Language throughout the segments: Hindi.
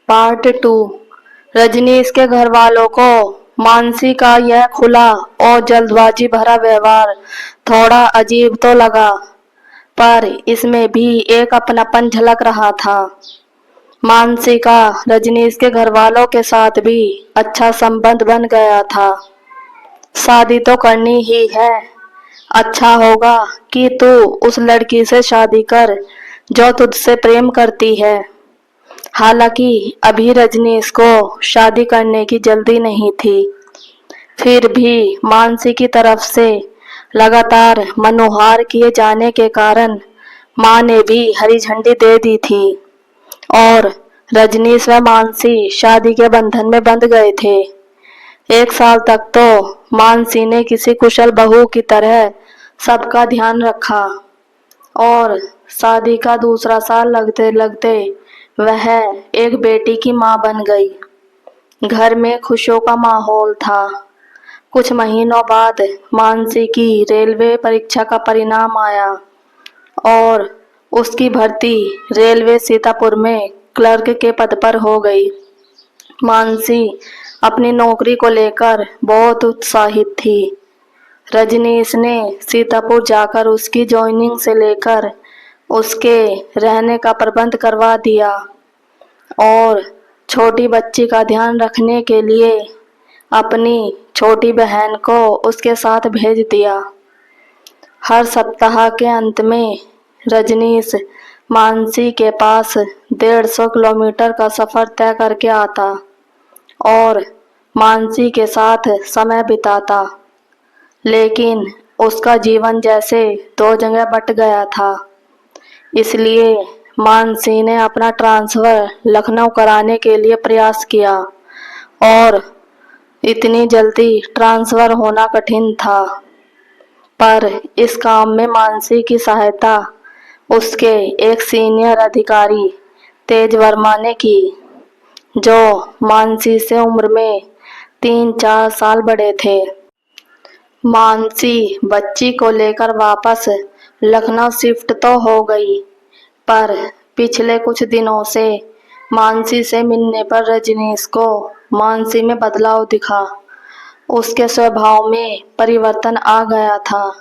पार्ट 2। रजनीश के घर वालों को मानसी का यह खुला और जल्दबाजी भरा व्यवहार थोड़ा अजीब तो लगा, पर इसमें भी एक अपनापन झलक रहा था। मानसी का रजनीश के घर वालों के साथ भी अच्छा संबंध बन गया था। शादी तो करनी ही है। अच्छा होगा कि तू उस लड़की से शादी कर जो तुझसे प्रेम करती है। हालांकि अभी रजनीश को शादी करने की जल्दी नहीं थी, फिर भी मानसी की तरफ से लगातार मनोहार किए जाने के कारण मां ने भी हरी झंडी दे दी थी और रजनीश व मानसी शादी के बंधन में बंध गए थे। 1 साल तक तो मानसी ने किसी कुशल बहू की तरह सबका ध्यान रखा और शादी का दूसरा साल लगते लगते वह एक बेटी की मां बन गई। घर में खुशियों का माहौल था। कुछ महीनों बाद मानसी की रेलवे परीक्षा का परिणाम आया और उसकी भर्ती रेलवे सीतापुर में क्लर्क के पद पर हो गई। मानसी अपनी नौकरी को लेकर बहुत उत्साहित थी। रजनीश ने सीतापुर जाकर उसकी ज्वाइनिंग से लेकर उसके रहने का प्रबंध करवा दिया और छोटी बच्ची का ध्यान रखने के लिए अपनी छोटी बहन को उसके साथ भेज दिया। हर सप्ताह के अंत में रजनीश मानसी के पास 150 किलोमीटर का सफर तय करके आता और मानसी के साथ समय बिताता, लेकिन उसका जीवन जैसे 2 जगह बट गया था। इसलिए मानसी ने अपना ट्रांसफर लखनऊ कराने के लिए प्रयास किया और इतनी जल्दी ट्रांसफर होना कठिन था, पर इस काम में मानसी की सहायता उसके एक सीनियर अधिकारी तेज वर्मा ने की, जो मानसी से उम्र में 3-4 साल बड़े थे। मानसी बच्ची को लेकर वापस लखनऊ शिफ्ट तो हो गई, पर पिछले कुछ दिनों से मानसी से मिलने पर रजनीश को मानसी में बदलाव दिखा। उसके स्वभाव में परिवर्तन आ गया था,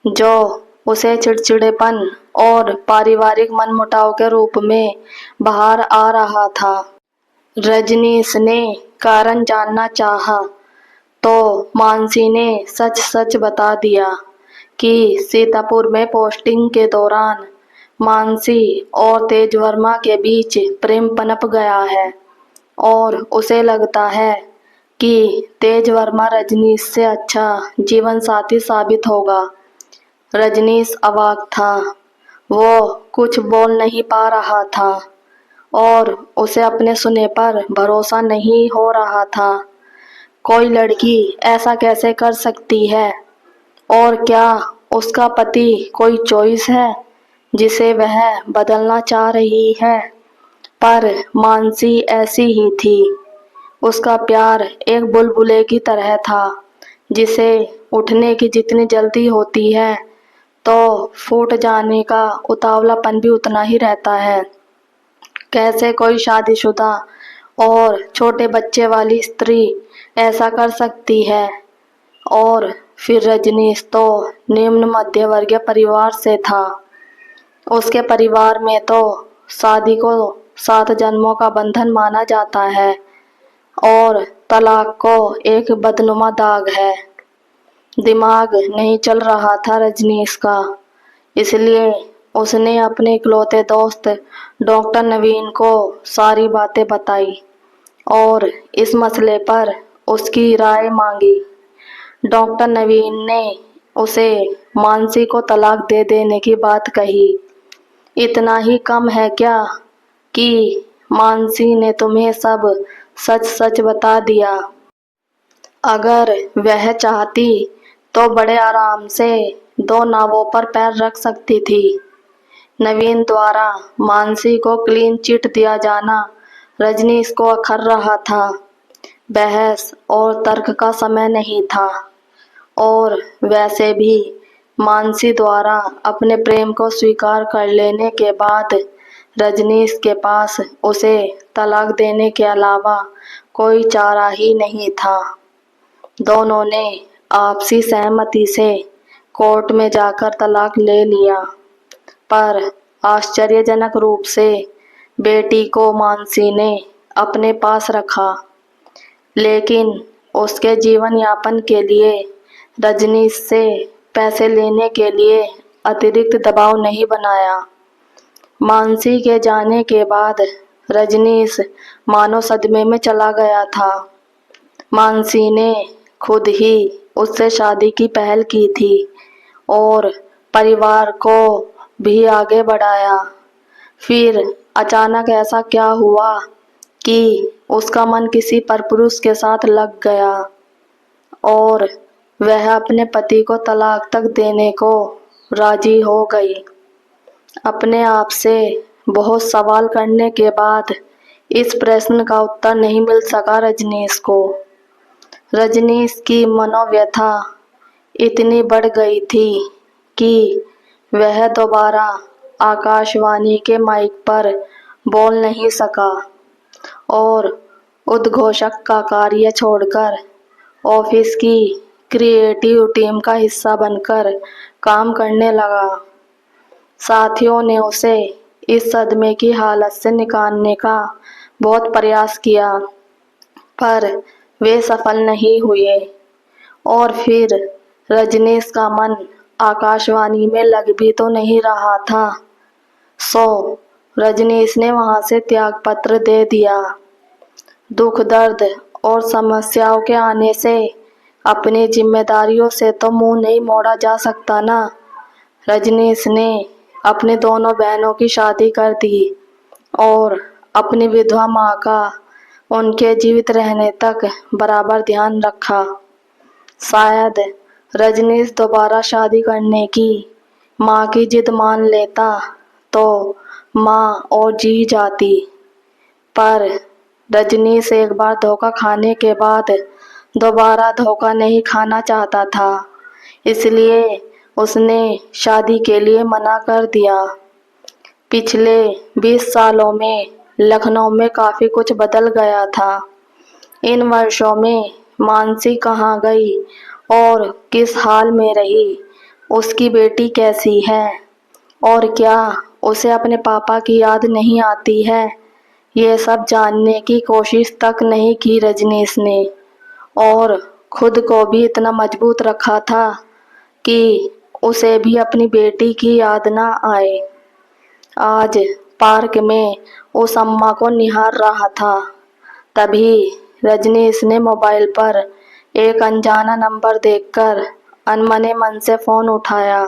जो उसे चिड़चिड़ेपन और पारिवारिक मनमुटाव के रूप में बाहर आ रहा था। रजनीश ने कारण जानना चाहा तो मानसी ने सच सच बता दिया कि सीतापुर में पोस्टिंग के दौरान मानसी और तेज वर्मा के बीच प्रेम पनप गया है और उसे लगता है कि तेज वर्मा रजनीश से अच्छा जीवन साथी साबित होगा। रजनीश अवाक था। वो कुछ बोल नहीं पा रहा था और उसे अपने सुने पर भरोसा नहीं हो रहा था। कोई लड़की ऐसा कैसे कर सकती है? और क्या उसका पति कोई चॉइस है जिसे वह बदलना चाह रही है? पर मानसी ऐसी ही थी। उसका प्यार एक बुलबुले की तरह था, जिसे उठने की जितनी जल्दी होती है तो फूट जाने का उतावलापन भी उतना ही रहता है। कैसे कोई शादीशुदा और छोटे बच्चे वाली स्त्री ऐसा कर सकती है? और फिर रजनीश तो निम्न मध्यवर्गीय परिवार से था। उसके परिवार में तो शादी को 7 जन्मों का बंधन माना जाता है और तलाक को एक बदनुमा दाग है। दिमाग नहीं चल रहा था रजनीश का, इसलिए उसने अपने इकलौते दोस्त डॉक्टर नवीन को सारी बातें बताई और इस मसले पर उसकी राय मांगी। डॉक्टर नवीन ने उसे मानसी को तलाक दे देने की बात कही। इतना ही कम है क्या कि मानसी ने तुम्हें सब सच सच बता दिया? अगर वह चाहती तो बड़े आराम से 2 नावों पर पैर रख सकती थी। नवीन द्वारा मानसी को क्लीन चिट दिया जाना रजनीश को अखर रहा था। बहस और तर्क का समय नहीं था और वैसे भी मानसी द्वारा अपने प्रेम को स्वीकार कर लेने के बाद रजनीश के पास उसे तलाक देने के अलावा कोई चारा ही नहीं था। दोनों ने आपसी सहमति से कोर्ट में जाकर तलाक ले लिया, पर आश्चर्यजनक रूप से बेटी को मानसी ने अपने पास रखा, लेकिन उसके जीवन यापन के लिए रजनीश से पैसे लेने के लिए अतिरिक्त दबाव नहीं बनाया। मानसी के जाने के बाद रजनीश मानो सदमे में चला गया था। मानसी ने खुद ही उससे शादी की पहल की थी और परिवार को भी आगे बढ़ाया। फिर अचानक ऐसा क्या हुआ कि उसका मन किसी परपुरुष के साथ लग गया और वह अपने पति को तलाक तक देने को राजी हो गई। अपने आप से बहुत सवाल करने के बाद इस प्रश्न का उत्तर नहीं मिल सका रजनीश को। रजनीश की मनोव्यथा इतनी बढ़ गई थी कि वह दोबारा आकाशवाणी के माइक पर बोल नहीं सका और उद्घोषक का कार्य छोड़कर ऑफिस की क्रिएटिव टीम का हिस्सा बनकर काम करने लगा। साथियों ने उसे इस सदमे की हालत से निकालने का बहुत प्रयास किया, पर वे सफल नहीं हुए और फिर रजनीश का मन आकाशवाणी में लग भी तो नहीं रहा था, सो रजनीश ने वहां से त्यागपत्र दे दिया। दुख दर्द और समस्याओं के आने से अपनी जिम्मेदारियों से तो मुंह नहीं मोड़ा जा सकता ना। रजनीश ने अपनी दोनों बहनों की शादी कर दी और अपनी विधवा माँ का उनके जीवित रहने तक बराबर ध्यान रखा। शायद रजनीश दोबारा शादी करने की माँ की जिद मान लेता तो माँ और जी जाती, पर रजनीश एक बार धोखा खाने के बाद दोबारा धोखा नहीं खाना चाहता था, इसलिए उसने शादी के लिए मना कर दिया। पिछले 20 सालों में लखनऊ में काफ़ी कुछ बदल गया था। इन वर्षों में मानसी कहाँ गई और किस हाल में रही, उसकी बेटी कैसी है और क्या उसे अपने पापा की याद नहीं आती है, ये सब जानने की कोशिश तक नहीं की रजनीश ने और खुद को भी इतना मजबूत रखा था कि उसे भी अपनी बेटी की याद ना आए। आज पार्क में उस अम्मा को निहार रहा था, तभी रजनीश ने मोबाइल पर एक अनजाना नंबर देखकर अनमने मन से फ़ोन उठाया।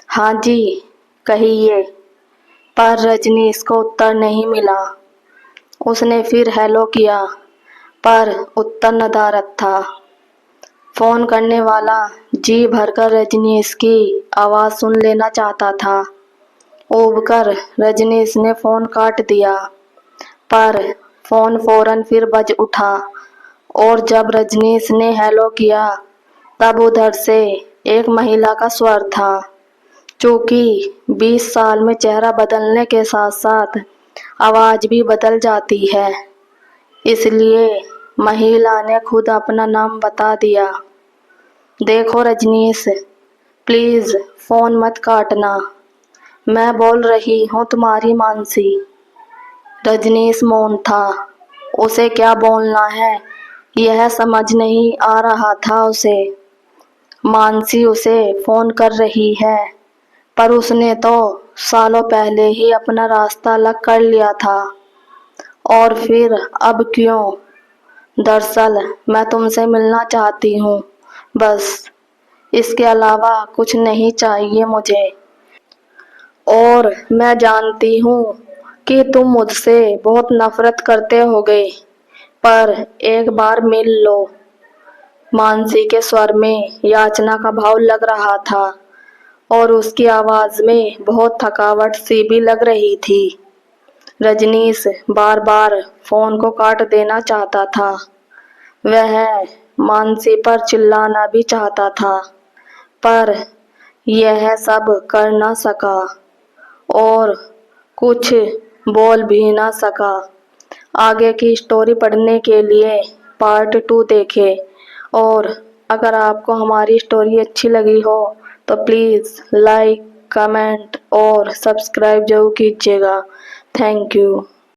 हाँ जी, कहिए। पर रजनीश को उत्तर नहीं मिला। उसने फिर हेलो किया, पर उत्तर नदारद था। फ़ोन करने वाला जी भरकर रजनीश की आवाज़ सुन लेना चाहता था। ऊबकर रजनीश ने फ़ोन काट दिया, पर फ़ोन फौरन फिर बज उठा और जब रजनीश ने हेलो किया तब उधर से एक महिला का स्वर था। चूँकि 20 साल में चेहरा बदलने के साथ साथ आवाज़ भी बदल जाती है, इसलिए महिला ने खुद अपना नाम बता दिया। देखो रजनीश, प्लीज़ फ़ोन मत काटना, मैं बोल रही हूँ तुम्हारी मानसी। रजनीश मौन था। उसे क्या बोलना है यह समझ नहीं आ रहा था उसे। मानसी उसे फ़ोन कर रही है, पर उसने तो सालों पहले ही अपना रास्ता अलग कर लिया था, और फिर अब क्यों? दरअसल मैं तुमसे मिलना चाहती हूँ, बस इसके अलावा कुछ नहीं चाहिए मुझे। और मैं जानती हूँ कि तुम मुझसे बहुत नफरत करते होगे, पर एक बार मिल लो। मानसी के स्वर में याचना का भाव लग रहा था और उसकी आवाज़ में बहुत थकावट सी भी लग रही थी। रजनीश बार बार फ़ोन को काट देना चाहता था। वह मानसी पर चिल्लाना भी चाहता था, पर यह सब कर ना सका और कुछ बोल भी ना सका। आगे की स्टोरी पढ़ने के लिए पार्ट 2 देखें। और अगर आपको हमारी स्टोरी अच्छी लगी हो तो प्लीज़ लाइक, कमेंट और सब्सक्राइब जरूर कीजिएगा। Thank you.